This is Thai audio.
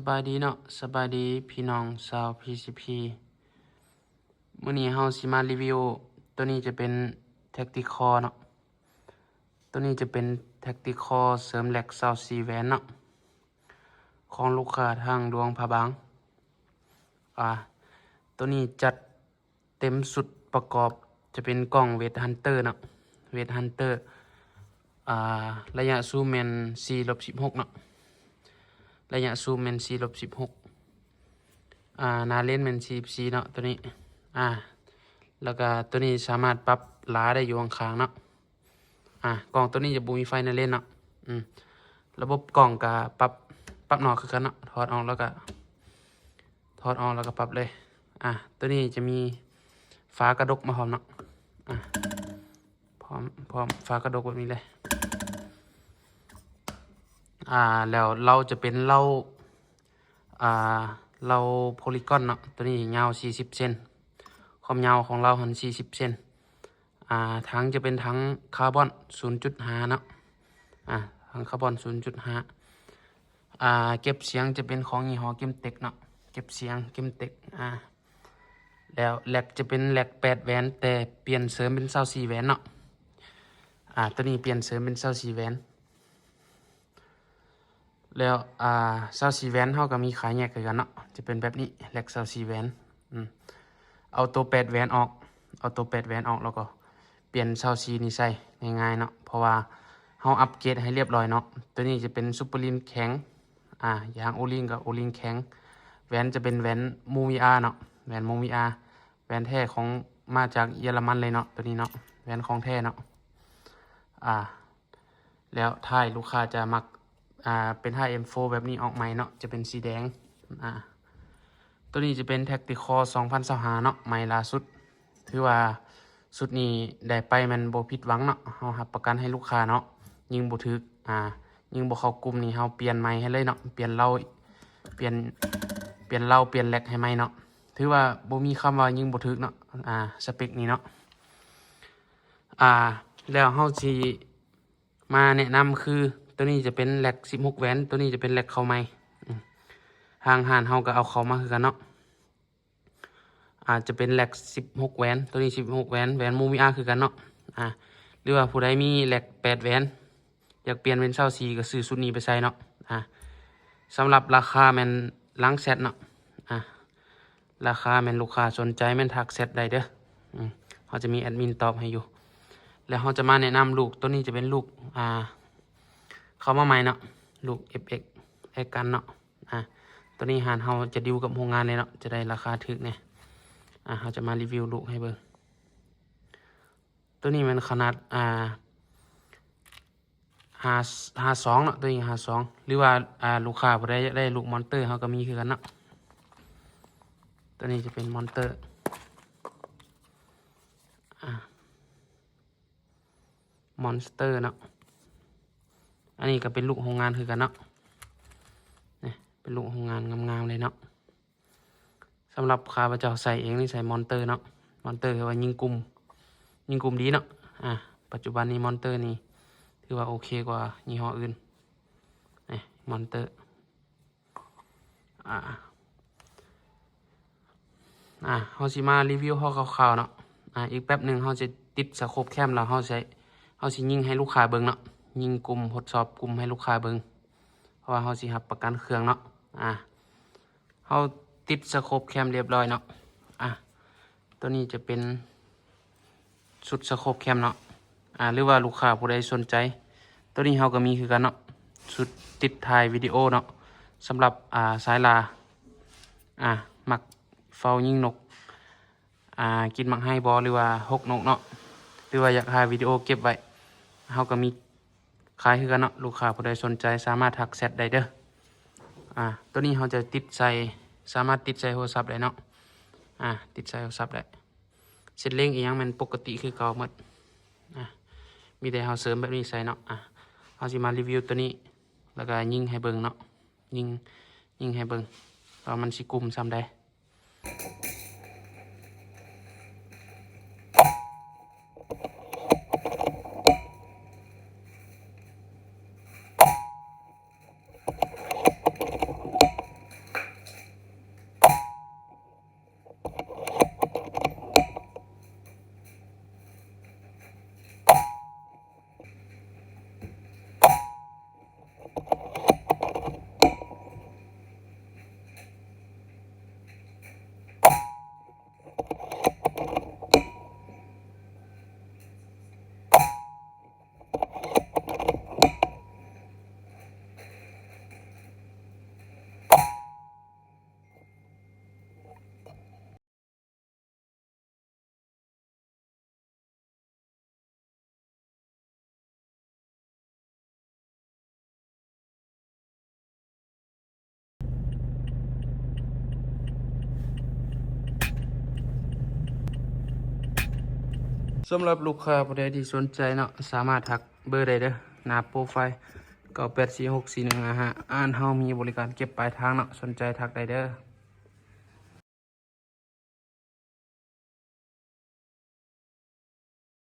บายดีเนาะสบายดีพี่น้องชาว PCP มื้อนี้เฮาสิมารีวิวตัวนี้จะเป็น Tactical เนาะตัวนี้จะเป็น Tactical เสริมแหลก24แหวนเนาะของลูกค้าทางดวงพระบางตัวนี้จัดเต็มสุดประกอบจะเป็นกล้องเวทฮันเตอร์เนาะเวทฮันเตอร์ระยะซูมแม่น 4-16 เนาะระยะซูมแม่น 4-16 หน้าเลนส์แม่น44เนาะตัวนี้แล้วก็ตัวนี้สามารถปรับหลาได้อยู่ข้างๆเนาะกล้องตัวนี้จะบ่มีไฟในเลนส์เนาะระบบกล้องก็ปรับนอกคือกันเนาะถอดออกแล้วก็ปรับเลยตัวนี้จะมีฝากระดกมาพร้อมเนาะพร้อมฝากระดกแบบนี้เลยแล้วเราจะเป็นเราโพลีกอนเนาะตัวนี้ยาว40เซนความยาวของเราหัน40เซนถังจะเป็นถังคาร์บอน 0.5 เนาะถังคาร์บอน 0.5 เก็บเสียงจะเป็นของยี่ห้อเกมเต็กเนาะเก็บเสียงเกมเต็กแล้วแหลกจะเป็นแหลก8แหวนแต่เปลี่ยนเสริมเป็น24แหวนเนาะตัวนี้เปลี่ยนเสริมเป็น24แหวนแล้ว24แหวนเฮาก็มีขายแยกกันเนาะจะเป็นแบบนี้แหลก24แหวนเอาตัว8แหวนออกแล้วก็เปลี่ยน24นี่ใส่ง่ายๆเนาะเพราะว่าเฮาอัปเกรดให้เรียบร้อยเนาะตัวนี้จะเป็นซุปเปอร์ลินแข็งยางโอลิงกับโอลิงแข็งแหวนจะเป็นแหวนมูมิอาเนาะแหวนมูมิอาแหวนแท้ของมาจากเยอรมันเลยเนาะตัวนี้เนาะแหวนของแท้เนาะแล้วท้ายลูกค้าจะมักเป็น 5M4 แบบนี้ออกใหม่เนาะจะเป็นสีแดงตัวนี้จะเป็น Tactical 2025เนาะใหม่ล่าสุดถือว่าสุดนี้ได้ไปมันบ่ผิดหวังเนาะเฮารับประกันให้ลูกค้าเนาะยิงบ่ถึกยิงบ่เข้ากลุ่มนี่เฮาเปลี่ยนใหม่ให้เลยเนาะเปลี่ยนเหล้าเปลี่ยนแหลกให้ใหม่เนาะถือว่าบ่มีคำว่ายิงบ่ถึกเนาะสเปคนี้เนาะแล้วเฮาสิมาแนะนำคือตัวนี้จะเป็นแหลก16แหวนตัวนี้จะเป็นแหลกเข้าใหม่ทางห้านเฮาก็เอาเข้ามาคือกันเนาะจะเป็นแหลก16แหวนตัวนี้16แหวนมูมิอาคือกันเนาะหรือว่าผู้ใดมีแหลก8แหวนอยากเปลี่ยนเป็น24ก็ซื้อชุดนี้ไปใส่เนาะสำหรับราคาแม่นหลังเซตเนาะราคาแม่นลูกค้าสนใจแม่นทักเซตได้เด้อเขาจะมีแอดมินตอบให้อยู่แล้วเขาจะมาแนะนำลูกตัวนี้จะเป็นลูกเข้ามาใหม่เนาะลูก FX ไอ้กันเนาะตัวนี้หารเขาจะดิวกับโรงงานเลยเนาะจะได้ราคาถึกเนี่ยเขาจะมารีวิวลูกให้เบิ่งตัวนี้มันขนาด52เนาะตัวนี้52หรือว่าลูกค้าผู้ใดอยากได้ลูกมอนเตอร์เขาก็มีคือกันเนาะตัวนี้จะเป็นมอนเตอร์มอนสเตอร์เนาะอันนี้ก็เป็นลูกโรงงานคือกันเนาะนี่เป็นลูกโรงงานงามๆเลยเนาะสำหรับข้าพเจ้าใส่เองนี่ใส่มอนเตอร์เนาะมอนเตอร์คือว่ายิงกลุ่มดีเนาะปัจจุบันนี้มอนเตอร์นี่ถือว่าโอเคกว่ายี่ห้ออื่นนี่มอนเตอร์เขาสิมารีวิวเขาคร่าวๆเนาะอีกแป๊บหนึ่งเขาจะติดสโคปแคมแล้วเขาสิยิงให้ลูกค้าเบิ่งเนาะยิงกลุ่มทดสอบกลุ่มให้ลูกค้าเบิ่งเพราะว่าเขาสิรับประกันเครื่องเนาะเขาติดสโคปแคมเรียบร้อยเนาะตัวนี้จะเป็นสุดสโคปแคมเนาะหรือว่าลูกค้าผู้ใดสนใจตัวนี้เขาก็มีคือกันเนาะสุดติดถ่ายวิดีโอเนาะสำหรับสายลามักเฝ้ายิงนกกินมักให้บอหรือว่าหกนกเนาะหรือว่าอยากถ่ายวิดีโอเก็บไว้เขาก็มีขายคือกันเนาะลูกค้าผู้ใดสนใจสามารถทักแชทได้เด้อตัวนี้เขาจะสามารถติดใส่โทรศัพท์ได้เนาะติดใส่โทรศัพท์ได้เส้นเล่งอีกอย่างมันปกติคือเก่าหมดมีแต่เขาเสริมแบบนี้ใส่เนาะเขาสิมารีวิวตัวนี้แล้วก็ยิงให้เบิ่งเนาะยิงให้เบิ่งว่ามันสิกุมซ้ำได้ สำหรับลูกค้าผู้ใดที่สนใจเนาะสามารถทักเบอร์ได้เด้อหน้าโปรไฟล์98464155อ่านเฮามีบริการเก็บปลายทางเนาะสนใจทักได้เด้อ